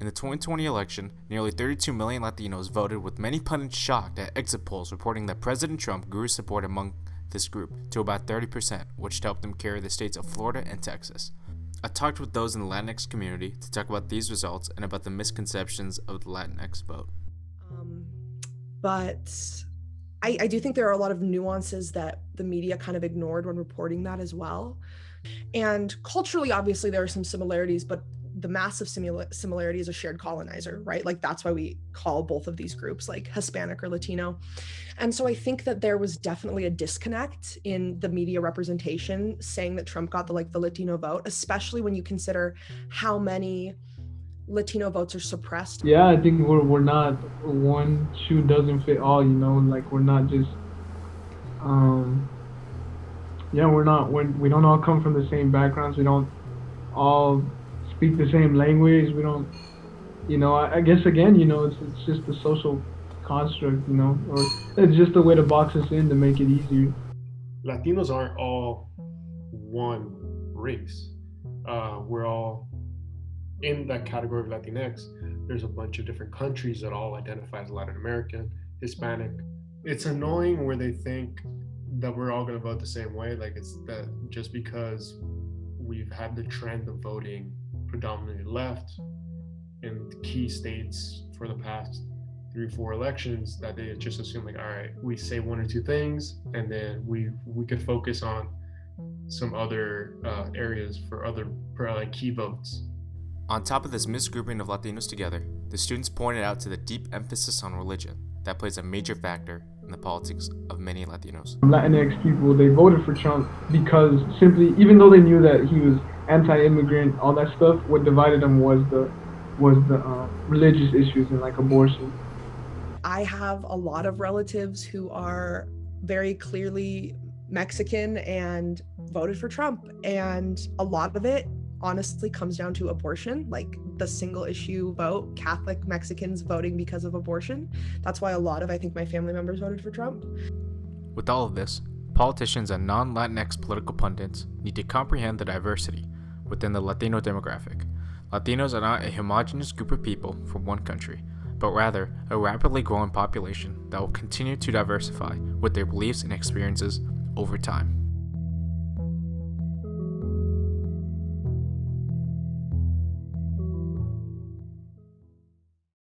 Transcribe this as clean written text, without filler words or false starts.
In the 2020 election, nearly 32 million Latinos voted, with many pundits shocked at exit polls reporting that President Trump grew support among this group to about 30%, which helped him carry the states of Florida and Texas. I talked with those in the Latinx community to talk about these results and about the misconceptions of the Latinx vote. But I do think there are a lot of nuances that the media kind of ignored when reporting that as well. And culturally, obviously, there are some similarities, but the massive similarity is a shared colonizer, right? Like that's why we call both of these groups like Hispanic or Latino. And so I think that there was definitely a disconnect in the media representation saying that Trump got the Latino vote, especially when you consider how many Latino votes are suppressed. Yeah, I think we're not one shoe doesn't fit all. Like we're not just um yeah, we don't all come from the same backgrounds. We don't all speak the same language. We don't, I guess again, it's just a social construct, or it's just a way to box us in to make it easier. Latinos aren't all one race. We're all in that category of Latinx. There's a bunch of different countries that all identify as Latin American, Hispanic. It's annoying where they think that we're all going to vote the same way. Like it's that just because we've had the trend of voting predominantly left in key states for the past 3-4 elections, that they just assume like, all right, we say one or two things and then we could focus on some other areas for like key votes. On top of this misgrouping of Latinos together, the students pointed out to the deep emphasis on religion that plays a major factor in the politics of many Latinos. Latinx people, they voted for Trump because simply, even though they knew that he was anti-immigrant, all that stuff, what divided them was the religious issues and like abortion. I have a lot of relatives who are very clearly Mexican and voted for Trump, and a lot of it honestly comes down to abortion, like the single issue vote, Catholic Mexicans voting because of abortion. That's why a lot of, I think, my family members voted for Trump. With all of this, politicians and non-Latinx political pundits need to comprehend the diversity within the Latino demographic. Latinos are not a homogeneous group of people from one country, but rather a rapidly growing population that will continue to diversify with their beliefs and experiences over time.